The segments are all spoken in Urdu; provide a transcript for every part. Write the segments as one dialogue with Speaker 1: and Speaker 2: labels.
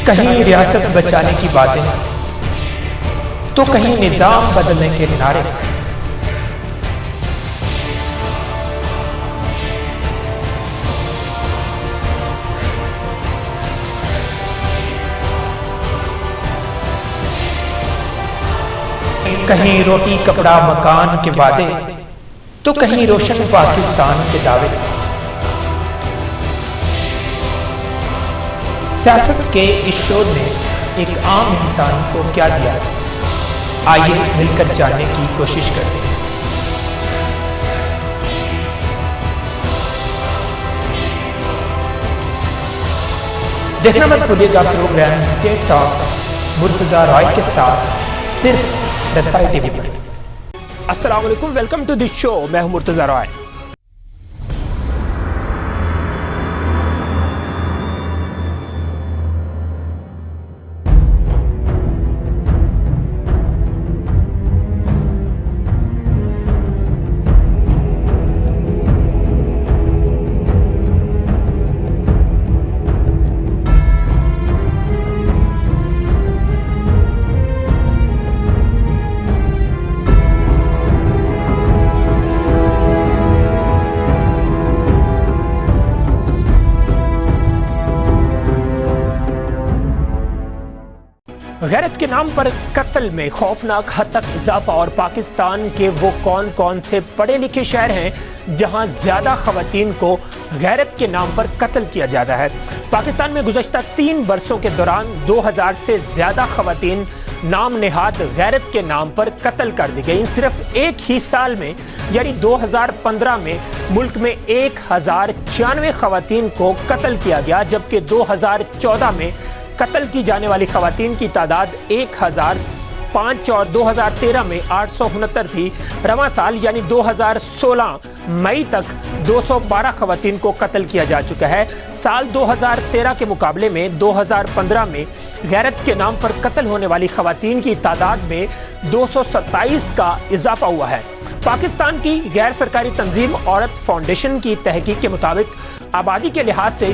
Speaker 1: کہیں ریاست بچانے کی باتیں تو کہیں نظام بدلنے کے نعرے۔ کہیں روٹی کپڑا مکان کے وعدے تو کہیں روشن پاکستان کے دعوے۔ سیاست کے اس شور نے ایک عام انسان کو کیا دیا؟ آئیے مل کر جاننے کی کوشش کرتے ہیں۔ دیکھنا مت بھولیے گا پروگرام اسٹیٹ ٹاک مرتضی رائے کے ساتھ صرف رسائی ٹی وی پر۔ السلام علیکم، ویلکم ٹو دی شو، میں ہوں مرتضی رائے۔ غیرت کے نام پر قتل میں خوفناک حد تک اضافہ، اور پاکستان کے وہ کون کون سے پڑھے لکھے شہر ہیں جہاں زیادہ خواتین کو غیرت کے نام پر قتل کیا جاتا ہے۔ پاکستان میں گزشتہ 3 برسوں کے دوران 2000 سے زیادہ خواتین نام نہاد غیرت کے نام پر قتل کر دی گئیں۔ صرف ایک ہی سال میں یعنی 2015 میں ملک میں 1096 خواتین کو قتل کیا گیا، جبکہ 2014 میں قتل کی جانے والی خواتین کی تعداد 1005 اور 2013 میں 869 تھی۔ رواں سال یعنی 2016 مئی تک 212 خواتین کو قتل کیا جا چکا ہے۔ سال 2013 کے مقابلے میں 2015 میں غیرت کے نام پر قتل ہونے والی خواتین کی تعداد میں 227 کا اضافہ ہوا ہے۔ پاکستان کی غیر سرکاری تنظیم عورت فاؤنڈیشن کی تحقیق کے مطابق آبادی کے لحاظ سے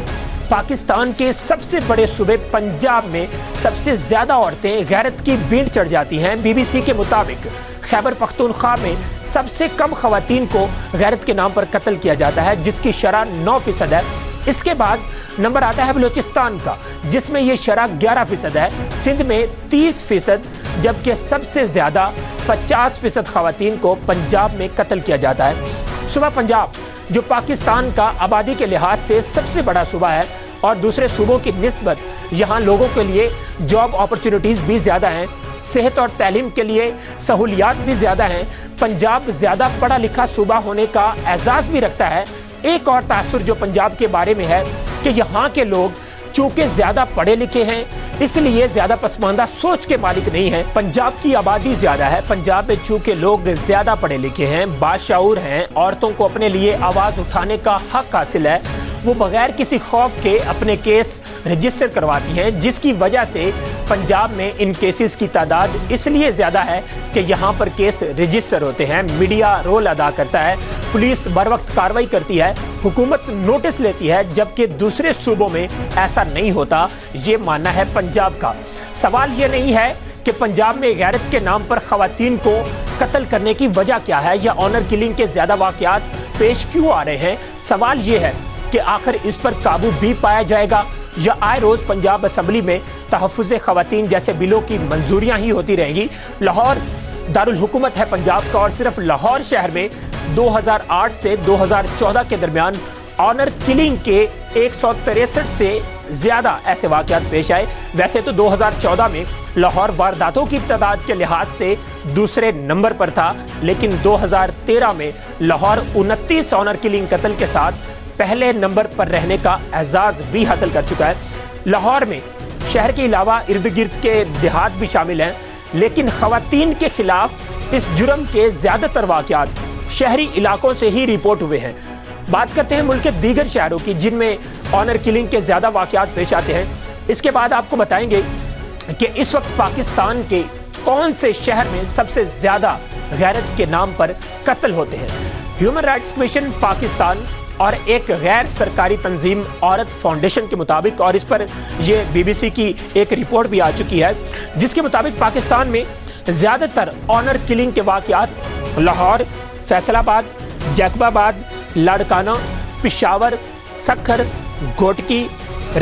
Speaker 1: پاکستان کے سب سے بڑے صوبے پنجاب میں سب سے زیادہ عورتیں غیرت کی بھینٹ چڑھ جاتی ہیں۔ بی بی سی کے مطابق خیبر پختونخوا میں سب سے کم خواتین کو غیرت کے نام پر قتل کیا جاتا ہے، جس کی شرح 9% ہے۔ اس کے بعد نمبر آتا ہے بلوچستان کا، جس میں یہ شرح 11% ہے۔ سندھ میں 30%، جبکہ سب سے زیادہ 50% خواتین کو پنجاب میں قتل کیا جاتا ہے۔ صوبہ پنجاب جو پاکستان کا آبادی کے لحاظ سے سب سے بڑا صوبہ ہے اور دوسرے صوبوں کی نسبت یہاں لوگوں کے لیے جاب اپرچونٹیز بھی زیادہ ہیں، صحت اور تعلیم کے لیے سہولیات بھی زیادہ ہیں۔ پنجاب زیادہ پڑھا لکھا صوبہ ہونے کا اعزاز بھی رکھتا ہے۔ ایک اور تاثر جو پنجاب کے بارے میں ہے کہ یہاں کے لوگ چونکہ زیادہ پڑھے لکھے ہیں، اس لیے زیادہ پسماندہ سوچ کے مالک نہیں ہیں۔ پنجاب کی آبادی زیادہ ہے، پنجاب میں چونکہ لوگ زیادہ پڑھے لکھے ہیں، باشعور ہیں، عورتوں کو اپنے لیے آواز اٹھانے کا حق حاصل ہے، وہ بغیر کسی خوف کے اپنے کیس رجسٹر کرواتی ہیں، جس کی وجہ سے پنجاب میں ان کیسز کی تعداد اس لیے زیادہ ہے کہ یہاں پر کیس رجسٹر ہوتے ہیں، میڈیا رول ادا کرتا ہے، پولیس بر وقت کارروائی کرتی ہے، حکومت نوٹس لیتی ہے، جبکہ دوسرے صوبوں میں ایسا نہیں ہوتا۔ یہ ماننا ہے پنجاب کا۔ سوال یہ نہیں ہے کہ پنجاب میں غیرت کے نام پر خواتین کو قتل کرنے کی وجہ کیا ہے یا آنر کلنگ کے زیادہ واقعات پیش کیوں آ رہے ہیں۔ سوال یہ ہے کہ آخر اس پر قابو بھی پایا جائے گا یا آئے روز پنجاب اسمبلی میں تحفظ خواتین جیسے بلوں کی منظوریاں ہی ہوتی رہیں گی۔ لاہور دارالحکومت ہے پنجاب کا، اور صرف لاہور شہر میں 2008 سے 2014 کے درمیان آنر کلنگ کے 163 سے زیادہ ایسے واقعات پیش آئے۔ ویسے تو 2014 میں لاہور وارداتوں کی تعداد کے لحاظ سے دوسرے نمبر پر تھا، لیکن 2013 میں لاہور 29 آنر کلنگ قتل کے ساتھ پہلے نمبر پر رہنے کا اعزاز بھی حاصل کر چکا ہے۔ لاہور میں شہر کے علاوہ ارد گرد کے دیہات بھی شامل ہیں، لیکن خواتین کے خلاف اس جرم کے زیادہ تر واقعات شہری علاقوں سے ہی رپورٹ ہوئے ہیں۔ بات کرتے ہیں ملک کے دیگر شہروں کی جن میں آنر کلنگ کے زیادہ واقعات پیش آتے ہیں۔ اس کے بعد آپ کو بتائیں گے کہ اس وقت پاکستان کے کون سے شہر میں سب سے زیادہ غیرت کے نام پر قتل ہوتے ہیں۔ ہیومن رائٹس کمیشن پاکستان اور ایک غیر سرکاری تنظیم عورت فاؤنڈیشن کے مطابق، اور اس پر یہ BBC کی ایک رپورٹ بھی آ چکی ہے، جس کے مطابق پاکستان میں زیادہ تر آنر کلنگ کے واقعات لاہور، فیصل آباد، جیکب آباد، لاڑکانہ، پشاور، سکھر، گھوٹکی،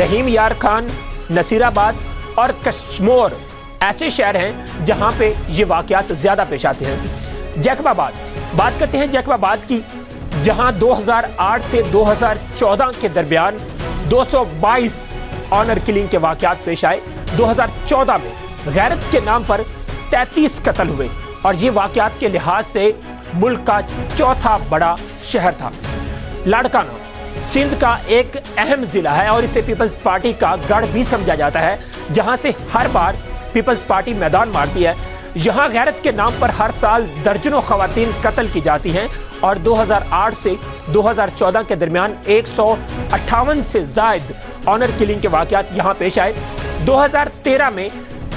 Speaker 1: رحیم یار خان، نصیر آباد اور کشمور ایسے شہر ہیں جہاں پہ یہ واقعات زیادہ پیش آتے ہیں۔ جیکب آباد، بات کرتے ہیں جیکب آباد کی، جہاں 2008 سے 2014 کے درمیان 222 آنر کلنگ کے واقعات پیش آئے۔ 2014 میں غیرت کے نام پر 33 قتل ہوئے اور یہ واقعات کے لحاظ سے ملک کا چوتھا بڑا شہر تھا۔ لاڑکانہ سندھ کا ایک اہم ضلع ہے اور اسے پیپلز پارٹی کا گڑھ بھی سمجھا جاتا ہے، جہاں سے ہر بار پیپلز پارٹی میدان مارتی ہے۔ یہاں غیرت کے نام پر ہر سال درجنوں خواتین قتل کی جاتی ہیں اور 2008 سے 2014 کے درمیان 158 سے زائد آنر کلنگ کے واقعات یہاں پیش آئے۔ 2013 میں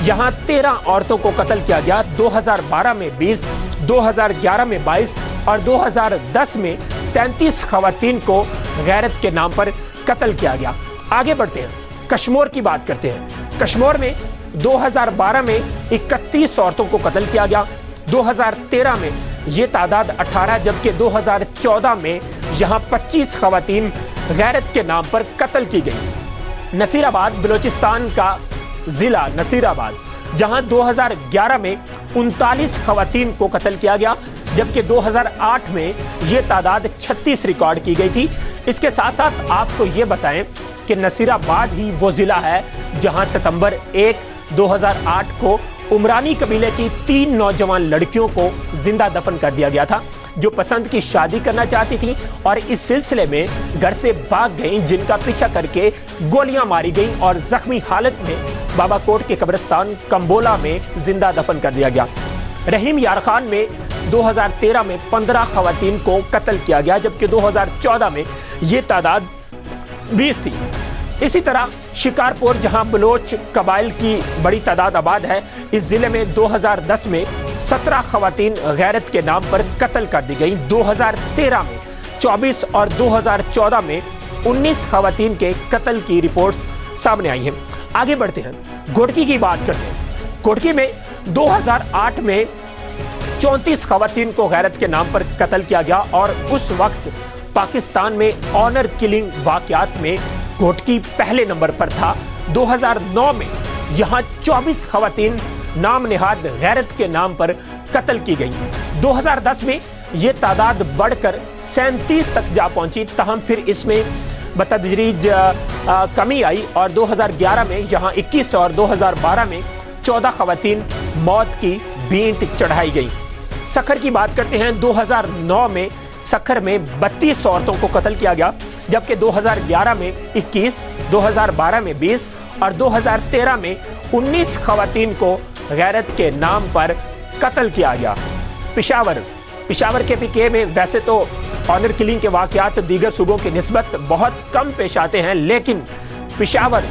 Speaker 1: یہاں 13 عورتوں کو قتل کیا گیا، 2012 میں 20، 2011 میں 22 اور 2010 میں 33 خواتین کو غیرت کے نام پر قتل کیا گیا۔ آگے بڑھتے ہیں، کشمور کی بات کرتے ہیں۔ کشمور میں 2012 میں 31 عورتوں کو قتل کیا گیا، 2013 میں یہ تعداد 18 جبکہ 2014 میں یہاں 25 خواتین غیرت کے نام پر قتل کی گئی۔ نصیر آباد بلوچستان کا ضلع نصیر آباد، جہاں 2011 میں 39 خواتین کو قتل کیا گیا جبکہ 2008 میں یہ تعداد 36 ریکارڈ کی گئی تھی۔ اس کے ساتھ ساتھ آپ کو یہ بتائیں کہ نصیر آباد ہی وہ ضلع ہے جہاں ستمبر 1، 2008 کو عمرانی قبیلے کی 3 نوجوان لڑکیوں کو زندہ دفن کر دیا گیا تھا جو پسند کی شادی کرنا چاہتی تھیں اور اس سلسلے میں گھر سے بھاگ گئیں، جن کا پیچھا کر کے گولیاں ماری گئیں اور زخمی حالت میں بابا کوٹ کے قبرستان کمبولا میں زندہ دفن کر دیا گیا۔ رحیم یار خان میں 2013 میں 15 خواتین کو قتل کیا گیا جبکہ 2014 میں یہ تعداد 20 تھی۔ اسی طرح شکارپور، جہاں بلوچ قبائل کی بڑی تعداد آباد ہے، اس ضلع میں 2010 میں 17 خواتین غیرت کے نام پر قتل کر دی گئی، 2013 میں 24 اور 2014 میں 19 خواتین کے قتل کی رپورٹس سامنے آئی ہیں۔ آگے بڑھتے ہیں، گھوٹکی کی بات کرتے ہیں۔ گھوٹکی میں 2008 میں 34 خواتین کو غیرت کے نام پر قتل کیا گیا اور اس وقت پاکستان میں آنر کلنگ واقعات میں گھوٹکی پہلے نمبر پر تھا۔ 2009 میں یہاں 24 خواتین نام نہاد غیرت کے نام پر قتل کی گئیں۔ 2010 میں یہ تعداد بڑھ کر 37 تک جا پہنچی، تاہم پھر اس میں بتدریج کمی آئی اور 2011 میں یہاں 21 اور 2012 میں 14 خواتین موت کی بھینٹ چڑھائی گئی۔ سکھر کی بات کرتے ہیں۔ 2009 میں سکھر میں 32 عورتوں کو قتل کیا گیا جبکہ 2011 میں 21، 2012 میں 20 اور 2013 میں 19 خواتین کو غیرت کے نام پر قتل کیا گیا۔ پشاور کے PK میں ویسے تو آنر کلنگ کے واقعات دیگر صوبوں کی نسبت بہت کم پیش آتے ہیں، لیکن پشاور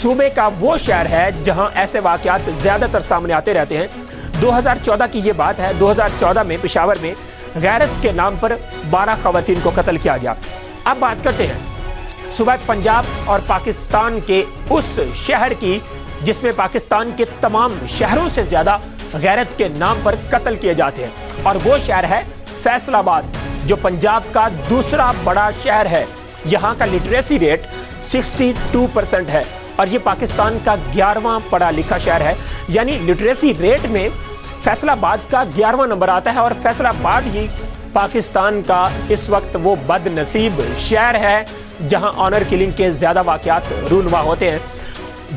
Speaker 1: صوبے کا وہ شہر ہے جہاں ایسے واقعات زیادہ تر سامنے آتے رہتے ہیں۔ 2014 کی یہ بات ہے، 2014 میں پشاور میں غیرت کے نام پر 12 خواتین کو قتل کیا گیا۔ اب بات کرتے ہیں صوبہ پنجاب اور پاکستان کے اس شہر کی جس میں پاکستان کے تمام شہروں سے زیادہ غیرت کے نام پر قتل کیے جاتے ہیں، اور وہ شہر ہے فیصل آباد، جو پنجاب کا دوسرا بڑا شہر ہے۔ یہاں کا لٹریسی ریٹ 62% ہے اور یہ پاکستان کا 11واں پڑھا لکھا شہر ہے، یعنی لٹریسی ریٹ میں فیصل آباد کا 11واں نمبر آتا ہے اور فیصل آباد ہی پاکستان کا اس وقت وہ بد نصیب شہر ہے جہاں آنر کلنگ کے زیادہ واقعات رونما ہوتے ہیں۔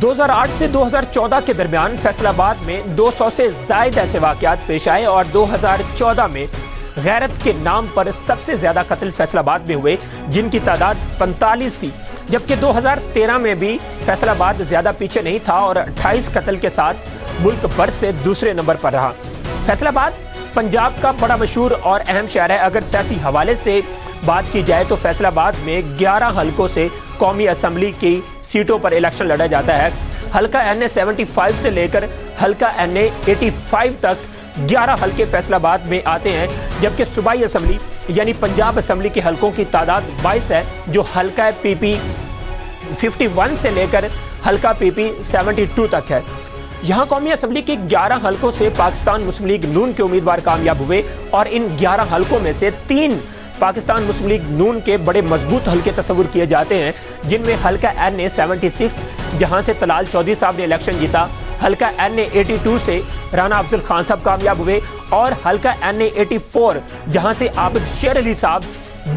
Speaker 1: 2008 سے 2014 کے درمیان فیصل آباد میں 200 سے زائد ایسے واقعات پیش آئے اور 2014 میں غیرت کے نام پر سب سے زیادہ قتل فیصل آباد میں ہوئے، جن کی تعداد 45 تھی، جبکہ 2013 میں بھی فیصل آباد زیادہ پیچھے نہیں تھا اور 28 قتل کے ساتھ ملک بھر سے دوسرے نمبر پر رہا۔ فیصل آباد پنجاب کا بڑا مشہور اور اہم شہر ہے۔ اگر سیاسی حوالے سے بات کی جائے تو فیصل آباد میں 11 حلقوں سے قومی اسمبلی کی سیٹوں پر الیکشن لڑا جاتا ہے۔ حلقہ NA 75 سے لے کر حلقہ NA 85 تک 11 حلقے فیصل آباد میں آتے ہیں، جبکہ صوبائی اسمبلی یعنی پنجاب اسمبلی کے حلقوں کی تعداد 22 ہے، جو حلقہ پی پی 51 سے لے کر حلقہ پی پی 72 تک ہے۔ یہاں قومی اسمبلی کے 11 حلقوں سے پاکستان مسلم لیگ نون کے امیدوار کامیاب ہوئے، اور ان 11 حلقوں میں سے 3 پاکستان مسلم لیگ نون کے بڑے مضبوط حلقے تصور کیے جاتے ہیں، جن میں حلقہ این اے 76 جہاں سے طلال چودھری صاحب نے الیکشن جیتا، حلقہ این اے 82 سے رانا افضل خان صاحب کامیاب ہوئے، اور حلقہ این اے 84 جہاں سے عابد شیر علی صاحب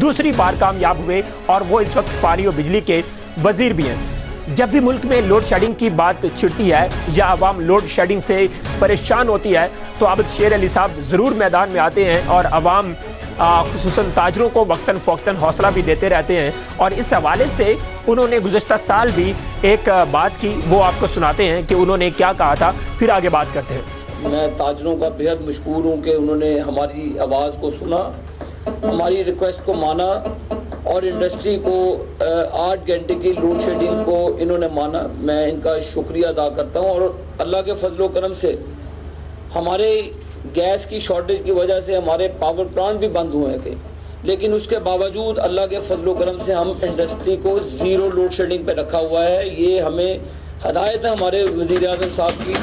Speaker 1: دوسری بار کامیاب ہوئے، اور وہ اس وقت پانی و بجلی کے وزیر بھی ہیں۔ جب بھی ملک میں لوڈ شیڈنگ کی بات چھڑتی ہے یا عوام لوڈ شیڈنگ سے پریشان ہوتی ہے تو عابد شیر علی صاحب ضرور میدان میں آتے ہیں، اور عوام خصوصاً تاجروں کو وقتاً فوقتاً حوصلہ بھی دیتے رہتے ہیں، اور اس حوالے سے انہوں نے گزشتہ سال بھی ایک بات کی، وہ آپ کو سناتے ہیں کہ انہوں نے کیا کہا تھا، پھر آگے بات کرتے ہیں۔
Speaker 2: میں تاجروں کا بہت مشکور ہوں کہ انہوں نے ہماری آواز کو سنا، ہماری ریکویسٹ کو مانا، اور انڈسٹری کو 8 گھنٹے کی لوڈ شیڈنگ کو انہوں نے مانا۔ میں ان کا شکریہ ادا کرتا ہوں، اور اللہ کے فضل و کرم سے ہمارے گیس کی شارٹیج کی وجہ سے ہمارے پاور پلانٹ بھی بند ہوئے تھے، لیکن اس کے باوجود اللہ کے فضل و کرم سے ہم انڈسٹری کو 0 لوڈ شیڈنگ پہ رکھا ہوا ہے۔ یہ ہمیں ہدایت ہے ہمارے وزیر اعظم صاحب کی۔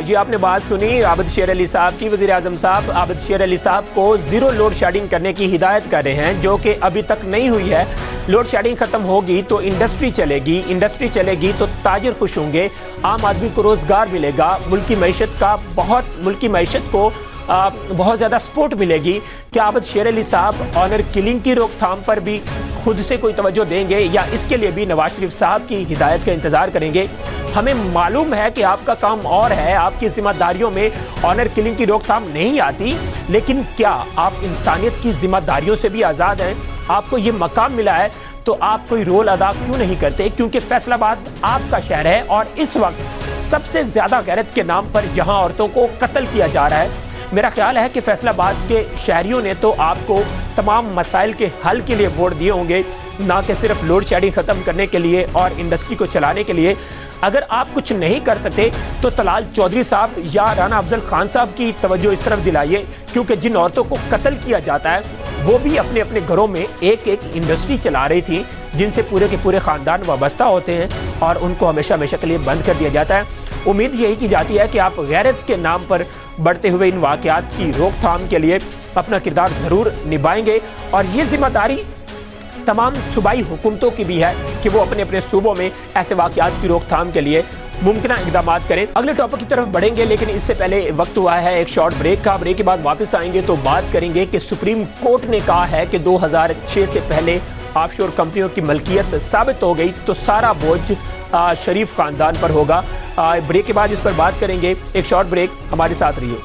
Speaker 1: یہ آپ نے بات سنی عابد شیر علی صاحب کی۔ وزیر اعظم صاحب عابد شیر علی صاحب کو 0 لوڈ شیڈنگ کرنے کی ہدایت کر رہے ہیں، جو کہ ابھی تک نہیں ہوئی ہے۔ لوڈ شیڈنگ ختم ہوگی تو انڈسٹری چلے گی، انڈسٹری چلے گی تو تاجر خوش ہوں گے، عام آدمی کو روزگار ملے گا، ملکی معیشت کو بہت زیادہ سپورٹ ملے گی۔ کیا عابد شیر علی صاحب آنر کلنگ کی روک تھام پر بھی خود سے کوئی توجہ دیں گے، یا اس کے لیے بھی نواز شریف صاحب کی ہدایت کا انتظار کریں گے؟ ہمیں معلوم ہے کہ آپ کا کام اور ہے، آپ کی ذمہ داریوں میں آنر کلنگ کی روک تھام نہیں آتی، لیکن کیا آپ انسانیت کی ذمہ داریوں سے بھی آزاد ہیں؟ آپ کو یہ مقام ملا ہے تو آپ کوئی رول ادا کیوں نہیں کرتے؟ کیونکہ فیصل آباد آپ کا شہر ہے، اور اس وقت سب سے زیادہ غیرت کے نام پر یہاں عورتوں کو قتل کیا جا رہا ہے۔ میرا خیال ہے کہ فیصل آباد کے شہریوں نے تو آپ کو تمام مسائل کے حل کے لیے ووٹ دیے ہوں گے، نہ کہ صرف لوڈ شیڈنگ ختم کرنے کے لیے اور انڈسٹری کو چلانے کے لیے۔ اگر آپ کچھ نہیں کر سکتے تو طلال چودھری صاحب یا رانا افضل خان صاحب کی توجہ اس طرف دلائیے، کیونکہ جن عورتوں کو قتل کیا جاتا ہے وہ بھی اپنے اپنے گھروں میں ایک انڈسٹری چلا رہی تھی، جن سے پورے کے پورے خاندان وابستہ ہوتے ہیں، اور ان کو ہمیشہ کے لیے بند کر دیا جاتا ہے۔ امید یہی کی جاتی ہے کہ آپ غیرت کے نام پر بڑھتے ہوئے ان واقعات کی روک تھام کے لیے اپنا کردار ضرور نبھائیں گے، اور یہ ذمہ داری تمام صوبائی حکومتوں کی بھی ہے کہ وہ اپنے اپنے صوبوں میں ایسے واقعات کی روک تھام کے لیے ممکنہ اقدامات کریں۔ اگلے ٹاپک کی طرف بڑھیں گے، لیکن اس سے پہلے وقت ہوا ہے ایک شارٹ بریک کا۔ بریک کے بعد واپس آئیں گے تو بات کریں گے کہ سپریم کورٹ نے کہا ہے کہ 2006 سے پہلے آف شور کمپنیوں کی ملکیت ثابت ہو گئی تو سارا بوجھ شریف خاندان پر ہوگا۔ بریک کے بعد اس پر بات کریں گے۔ ایک شارٹ بریک، ہمارے ساتھ رہیے۔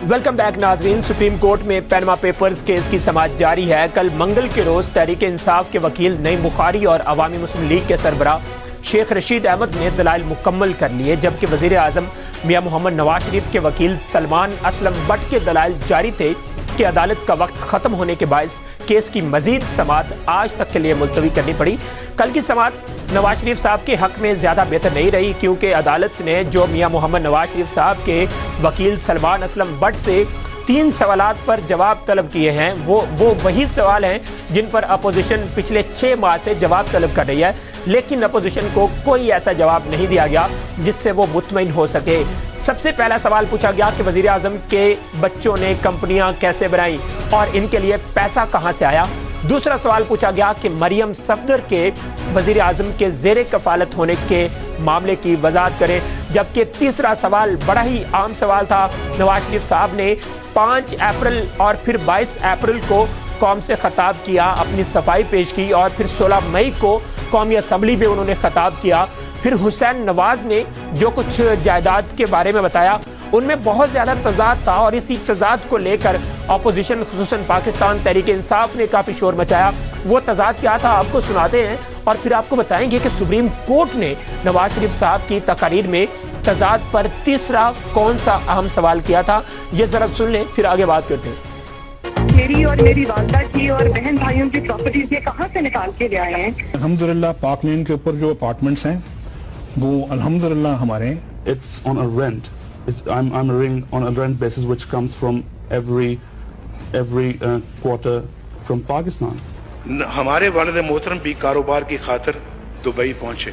Speaker 1: ویلکم بیک ناظرین۔ سپریم کورٹ میں پینما پیپرز کیس کی سماعت جاری ہے۔ کل منگل کے روز تحریک انصاف کے وکیل نعیم بخاری اور عوامی مسلم لیگ کے سربراہ شیخ رشید احمد نے دلائل مکمل کر لیے، جبکہ وزیر اعظم میاں محمد نواز شریف کے وکیل سلمان اسلم بٹ کے دلائل جاری تھے کہ عدالت کا وقت ختم ہونے کے باعث کیس کی مزید سماعت آج تک کے لیے ملتوی کرنی پڑی۔ کل کی سماعت نواز شریف صاحب کے حق میں زیادہ بہتر نہیں رہی، کیونکہ عدالت نے جو میاں محمد نواز شریف صاحب کے وکیل سلمان اسلم بٹ سے 3 سوالات پر جواب طلب کیے ہیں، وہ وہی سوال ہیں جن پر اپوزیشن پچھلے 6 ماہ سے جواب طلب کر رہی ہے، لیکن اپوزیشن کو کوئی ایسا جواب نہیں دیا گیا جس سے وہ مطمئن ہو سکے۔ سب سے پہلا سوال پوچھا گیا کہ وزیر اعظم کے بچوں نے کمپنیاں کیسے بنائیں اور ان کے لیے پیسہ کہاں سے آیا۔ دوسرا سوال پوچھا گیا کہ مریم صفدر کے وزیر اعظم کے زیر کفالت ہونے کے معاملے کی وضاحت کریں، جبکہ تیسرا سوال بڑا ہی عام سوال تھا۔ نواز شریف صاحب نے 5 اپریل اور پھر 22 اپریل کو قوم سے خطاب کیا، اپنی صفائی پیش کی، اور پھر 16 مئی کو قومی اسمبلی میں انہوں نے خطاب کیا۔ پھر حسین نواز نے جو کچھ جائیداد کے بارے میں بتایا ان میں بہت زیادہ تضاد تھا اور اسی تضاد کو لے کر اپوزیشن خصوصاً پاکستان تحریک انصاف نے کافی شور مچایا. وہ تضاد کیا تھا آپ کو سناتے ہیں اور پھر آپ کو بتائیں گے کہ سپریم کورٹ نے نواز شریف صاحب کی تقاریر میں تضاد پر تیسرا کون سا اہم سوال کیا تھا. یہ ذرا سن لیں پھر آگے بات کرتے ہیں.
Speaker 3: میری اور میری والدہ کی اور بہن بھائیوں کی پراپرٹیز یہ کہاں سے نکال کے لے آئے ہیں؟
Speaker 4: الحمدللہ پاک لین کے اوپر جو اپارٹمنٹس ہیں وہ الحمدللہ ہمارے ہیں.
Speaker 5: It's on a rent. I'm living on a rent basis which comes from every quarter from Pakistan.
Speaker 6: ہمارے والد محترم بھی کاروبار کی خاطر دبئی پہنچے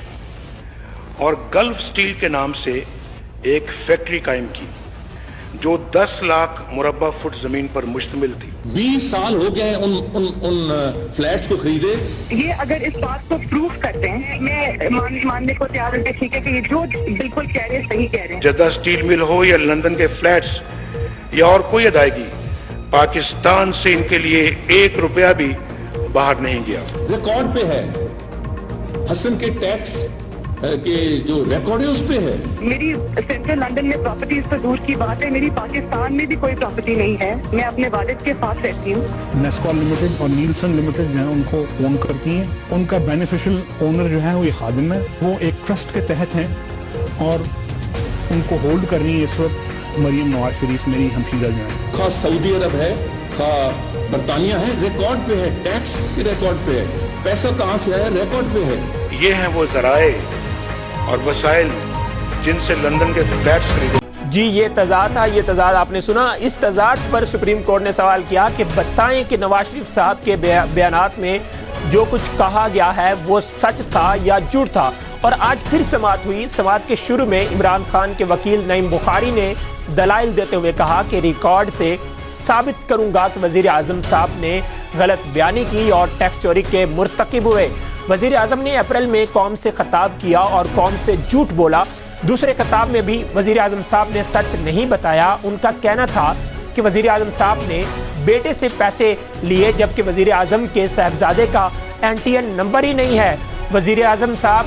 Speaker 6: اور گلف سٹیل کے نام سے ایک فیکٹری قائم کی جو 10 لاکھ مربع فٹ زمین پر مشتمل تھی. 20
Speaker 7: سال ہو گئے ان فلیٹس کو خریدے.
Speaker 3: یہ اگر اس بات کو پروف کرتے ہیں میں ماننے کو تیار ہوں کہ ٹھیک ہے کہ یہ جو بالکل کہہ رہے ہیں صحیح کہہ رہے ہیں.
Speaker 6: جدہ سٹیل مل ہو یا لندن کے فلیٹس یا اور کوئی ادائیگی پاکستان سے ان کے لیے 1 روپیہ بھی باہر نہیں گیا.
Speaker 7: ریکارڈ پہ ہے حسن کے ٹیکس کہ جو ریکارڈ ہے اس پہ ہے. میری
Speaker 3: سینٹرل لندن میں پراپرٹیز تو دور کی بات ہے, میری پاکستان میں بھی کوئی پراپرٹی نہیں ہے. میں اپنے والد کے ساتھ رہتی ہوں.
Speaker 4: نیسکول لمیٹڈ اور نیلسن لمیٹڈ جو ہے ان کو اون کرتی ہیں. ان کا بینیفیشل اونر جو ہے وہ یہ خادم ہے. وہ ایک ٹرسٹ کے تحت ہیں اور ان کو ہولڈ کر رہی ہے اس وقت مریم نواز شریف میری ہمشیرہ جو ہے.
Speaker 7: خاص سعودی عرب ہے, خواہ برطانیہ ہے, ریکارڈ پہ ہے, ٹیکس کے ریکارڈ پہ ہے, پیسہ کہاں سے آیا ریکارڈ پہ ہے.
Speaker 6: یہ ہیں وہ ذرائع اور وسائل جن سے لندن کے فلیٹس خریدے.
Speaker 1: جی یہ تضاد تھا, یہ تضاد آپ نے سنا. اس تضاد پر سپریم کورٹ نے سوال کیا کہ بتائیں کہ نواز شریف صاحب کے بیانات میں جو کچھ کہا گیا ہے وہ سچ تھا یا جھوٹ تھا. اور آج پھر سماعت ہوئی. سماعت کے شروع میں عمران خان کے وکیل نعیم بخاری نے دلائل دیتے ہوئے کہا کہ ریکارڈ سے ثابت کروں گا کہ وزیر اعظم صاحب نے غلط بیانی کی اور ٹیکس چوری کے مرتکب ہوئے. وزیر اعظم نے اپریل میں قوم سے خطاب کیا اور قوم سے جھوٹ بولا. دوسرے خطاب میں بھی وزیر اعظم صاحب نے سچ نہیں بتایا. ان کا کہنا تھا کہ وزیر اعظم صاحب نے بیٹے سے پیسے لیے جبکہ وزیر اعظم کے صاحبزادے کا NTN نمبر ہی نہیں ہے. وزیر اعظم صاحب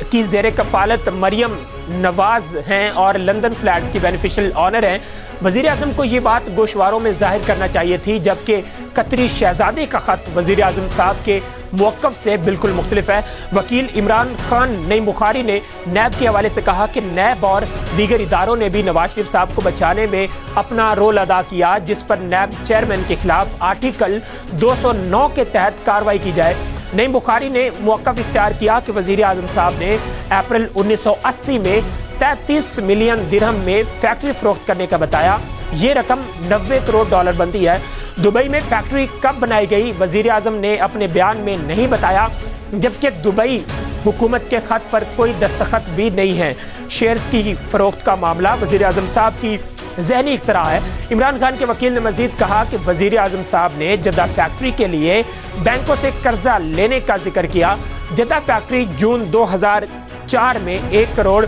Speaker 1: کی زیر کفالت مریم نواز ہیں اور لندن فلیٹس کی بینیفیشل آنر ہیں. وزیر اعظم کو یہ بات گوشواروں میں ظاہر کرنا چاہیے تھی جبکہ قطری شہزادے کا خط وزیر اعظم صاحب کے موقف سے بالکل مختلف ہے. وکیل عمران خان نعیم بخاری نے نیب کے حوالے سے کہا کہ نیب اور دیگر اداروں نے بھی نواز شریف صاحب کو بچانے میں اپنا رول ادا کیا جس پر نیب چیئرمین کے خلاف آرٹیکل 209 کے تحت کارروائی کی جائے. نعیم بخاری نے موقف اختیار کیا کہ وزیر اعظم صاحب نے اپریل 1980 میں 33 ملین درہم میں فیکٹری فروخت کرنے کا بتایا. یہ رقم 90 کروڑ ڈالر بنتی ہے. دبئی میں فیکٹری کب بنائی گئی وزیر اعظم نے اپنے بیان میں نہیں بتایا جبکہ دبئی حکومت کے خط پر کوئی دستخط بھی نہیں ہے. شیئرز کی فروخت کا معاملہ وزیر اعظم صاحب کی ذہنی اختراع ہے. عمران خان کے وکیل نے مزید کہا کہ وزیر اعظم صاحب نے جدہ فیکٹری کے لیے بینکوں سے قرضہ لینے کا ذکر کیا. جدہ فیکٹری جون 2004 میں 1 کروڑ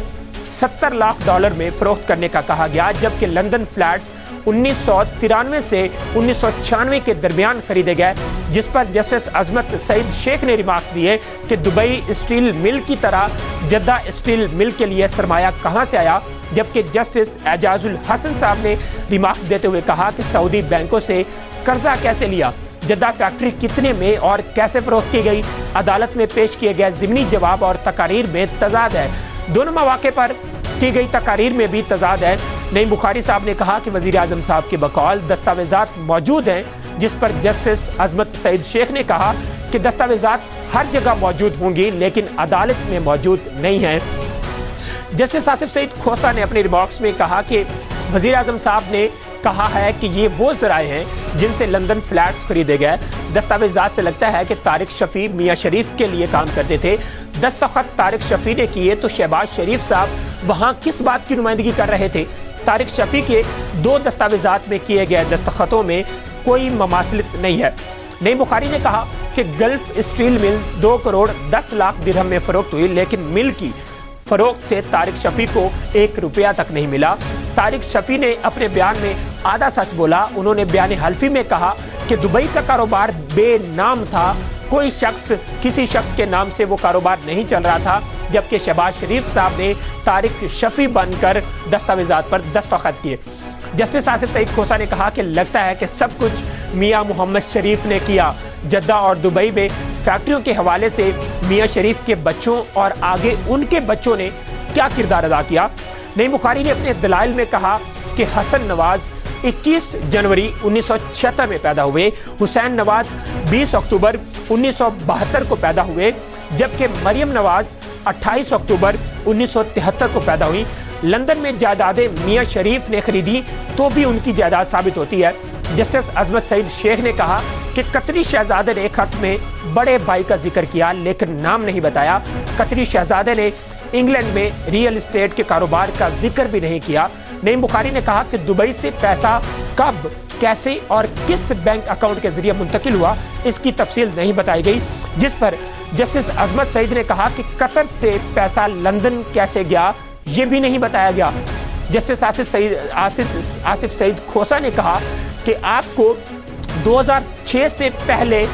Speaker 1: 70 لاکھ ڈالر میں فروخت کرنے کا کہا گیا جبکہ لندن فلیٹس 1993 سے 1996 کے درمیان خریدے گئے جس پر جسٹس عظمت سعید شیخ نے ریمارکس دیے کہ دبئی اسٹیل مل کی طرح جدہ اسٹیل مل کے لیے سرمایہ کہاں سے آیا جبکہ جسٹس اعجاز الحسن صاحب نے ریمارکس دیتے ہوئے کہا کہ سعودی بینکوں سے قرضہ کیسے لیا, جدہ فیکٹری کتنے میں اور کیسے فروخت کی گئی. عدالت میں پیش کیے گئے ضمنی جواب اور تقاریر میں تضاد ہے. دونوں مواقع پر کی گئی تقاریر میں بھی تضاد ہے. نعیم بخاری صاحب نے کہا کہ وزیر اعظم صاحب کے بقول دستاویزات موجود ہیں جس پر جسٹس عظمت سعید شیخ نے کہا کہ دستاویزات ہر جگہ موجود ہوں گی لیکن عدالت میں موجود نہیں ہیں. جسٹس آصف سعید کھوسا نے اپنے ریمارکس میں کہا کہ وزیر اعظم صاحب نے کہا ہے کہ یہ وہ ذرائع ہیں جن سے لندن فلیٹس خریدے گئے. دستاویزات سے لگتا ہے کہ طارق شفیع میاں شریف کے لیے کام کرتے تھے. دستخط طارق شفیع نے کیے تو شہباز شریف صاحب وہاں کس بات کی نمائندگی کر رہے تھے. طارق شفیع کے 2 دستاویزات میں کیے گئے دستخطوں میں کوئی مماثلت نہیں ہے. نعیم بخاری نے کہا کہ گلف اسٹیل مل 2 کروڑ 10 لاکھ درہم میں فروخت ہوئی لیکن مل کی فروخت سے طارق شفیع کو 1 روپیہ تک نہیں ملا. طارق شفیع نے اپنے بیان میں آدھا سچ بولا. انہوں نے بیان حلفی میں کہا کہ دبئی کا کاروبار بے نام تھا, کوئی شخص کسی شخص کے نام سے وہ کاروبار نہیں چل رہا تھا. جبکہ شہباز شریف صاحب نے طارق شفیع بن کر دستاویزات پر دستخط کیے۔ جسٹس آصف سعید کھوسا نے کہا کہ لگتا ہے کہ سب کچھ میاں محمد شریف نے کیا۔ جدہ اور دبئی میں فیکٹریوں کے حوالے سے میاں شریف کے بچوں اور آگے ان کے بچوں نے کیا کردار ادا کیا؟ نعیم بخاری نے اپنے دلائل میں کہا کہ حسن نواز 21 جنوری 1976 میں پیدا ہوئے، حسین نواز 20 اکتوبر 1972 کو پیدا ہوئے، جبکہ مریم نواز 28 اکتوبر 1973 کو پیدا ہوئی۔ لندن میں جائیدادیں میاں شریف نے خریدی تو بھی ان کی جائیداد ثابت ہوتی ہے۔ جسٹس عظمت سعید شیخ نے کہا کہ قطری شہزادے نے خط میں بڑے بھائی کا ذکر کیا لیکن نام نہیں بتایا۔ قطری شہزادے نے انگلینڈ میں ریئل اسٹیٹ کے کاروبار کا ذکر بھی نہیں کیا۔ نعیم بخاری نے کہا کہ دبئی سے پیسہ کب، کیسے اور کس بینک اکاؤنٹ کے ذریعے منتقل ہوا اس کی تفصیل نہیں بتائی گئی، جس پر جسٹس عظمت سعید نے کہا کہ قطر سے پیسہ لندن کیسے گیا یہ بھی نہیں بتایا گیا۔ جسٹس آصف سعید کھوسا نے کہا کہ آپ کو 2006 سے پہلے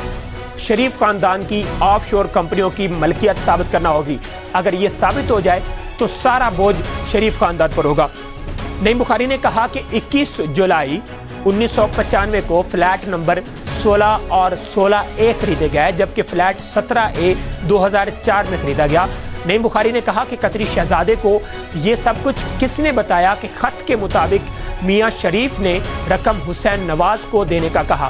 Speaker 1: شریف خاندان کی آف شور کمپنیوں کی ملکیت ثابت کرنا ہوگی۔ اگر یہ ثابت ہو جائے تو سارا بوجھ شریف خاندان پر ہوگا۔ نعیم بخاری نے کہا کہ 21 جولائی 1995 کو فلیٹ نمبر 16 اور 16A خریدے گئے، جبکہ فلیٹ 17A 2004 میں خریدا گیا۔ نعیم بخاری نے کہا کہ قطری شہزادے کو یہ سب کچھ کس نے بتایا کہ خط کے مطابق میاں شریف نے رقم حسین نواز کو دینے کا کہا۔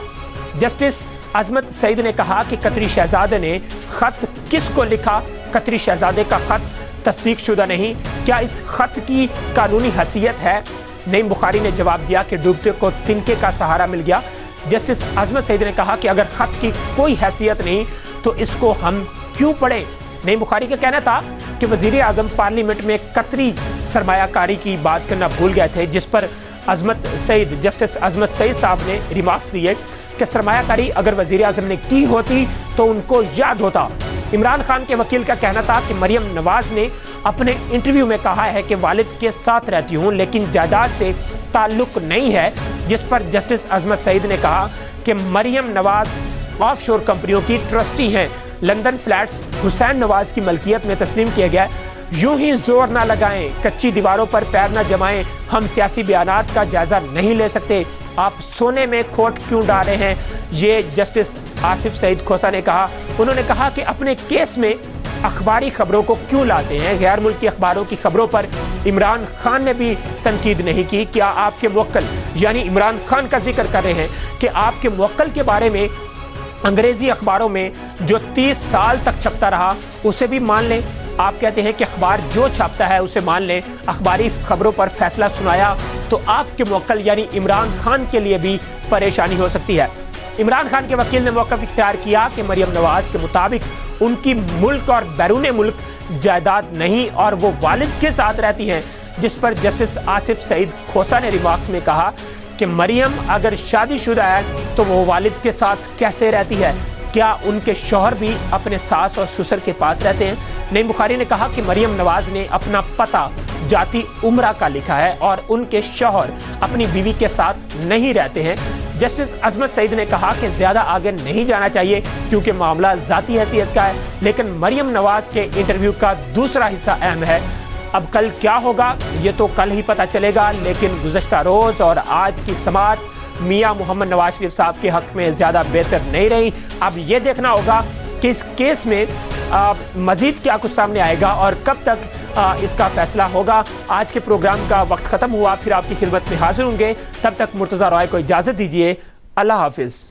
Speaker 1: جسٹس عظمت سعید نے کہا کہ قطری شہزادے نے خط کس کو لکھا؟ قطری شہزادے کا خط تصدیق شدہ نہیں، کیا اس خط کی قانونی حیثیت ہے؟ نعیم بخاری نے جواب دیا کہ ڈوبتے کو تنکے کا سہارا مل گیا۔ جسٹس عظمت سعید نے کہا کہ اگر خط کی کوئی حیثیت نہیں تو اس کو ہم کیوں پڑھیں؟ نعیم بخاری کا کہنا تھا کہ وزیر اعظم پارلیمنٹ میں قطری سرمایہ کاری کی بات کرنا بھول گئے تھے، جس پر جسٹس عظمت سعید صاحب نے ریمارکس دیے کہ سرمایہ کاری اگر وزیر اعظم نے کی ہوتی تو ان کو یاد ہوتا۔ عمران خان کے وکیل کا کہنا تھا کہ مریم نواز نے اپنے انٹرویو میں کہا ہے کہ والد کے ساتھ رہتی ہوں لیکن جائیداد سے تعلق نہیں ہے، جس پر جسٹس عظمت سعید نے کہا کہ مریم نواز آف شور کمپنیوں کی ٹرسٹی ہیں۔ لندن فلیٹس حسین نواز کی ملکیت میں تسلیم کیے گئے۔ یوں ہی زور نہ لگائیں، کچی دیواروں پر پیر نہ جمائیں، ہم سیاسی بیانات کا جائزہ نہیں لے سکتے، آپ سونے میں کھوٹ کیوں ڈال رہے ہیں، یہ جسٹس آصف سعید کھوسا نے کہا۔ انہوں نے کہا کہ اپنے کیس میں اخباری خبروں کو کیوں لاتے ہیں؟ غیر ملکی اخباروں کی خبروں پر عمران خان نے بھی تنقید نہیں کی۔ کیا آپ کے موکل یعنی عمران خان کا ذکر کر رہے ہیں کہ آپ کے موکل کے بارے میں انگریزی اخباروں میں جو 30 سال تک چھپتا رہا اسے بھی مان لیں؟ آپ کہتے ہیں کہ اخبار جو چھپتا ہے اسے مان لیں، اخباری خبروں پر فیصلہ سنایا تو آپ کے موکل یعنی عمران خان کے لیے بھی پریشانی ہو سکتی ہے۔ عمران خان کے وکیل نے موقف اختیار کیا کہ مریم نواز کے مطابق ان کی ملک اور بیرون ملک جائیداد نہیں اور وہ والد کے ساتھ رہتی ہیں، جس پر جسٹس آصف سعید کھوسا نے ریمارکس میں کہا کہ مریم اگر شادی شدہ ہے تو وہ والد کے ساتھ کیسے رہتی ہے؟ کیا ان کے شوہر بھی اپنے ساس اور سسر کے پاس رہتے ہیں؟ نعیم بخاری نے کہا کہ مریم نواز نے اپنا پتہ جاتی عمرہ کا لکھا ہے اور ان کے شوہر اپنی بیوی کے ساتھ نہیں رہتے ہیں۔ جسٹس عظمت سعید نے کہا کہ زیادہ آگے نہیں جانا چاہیے کیونکہ معاملہ ذاتی حیثیت کا ہے، لیکن مریم نواز کے انٹرویو کا دوسرا حصہ اہم ہے۔ اب کل کیا ہوگا یہ تو کل ہی پتہ چلے گا، لیکن گزشتہ روز اور آج کی سماعت میاں محمد نواز شریف صاحب کے حق میں زیادہ بہتر نہیں رہی۔ اب یہ دیکھنا ہوگا کہ اس کیس میں مزید کیا کچھ سامنے آئے گا اور کب تک اس کا فیصلہ ہوگا۔ آج کے پروگرام کا وقت ختم ہوا، پھر آپ کی خدمت میں حاضر ہوں گے، تب تک مرتضیٰ رائے کو اجازت دیجیے۔ اللہ حافظ۔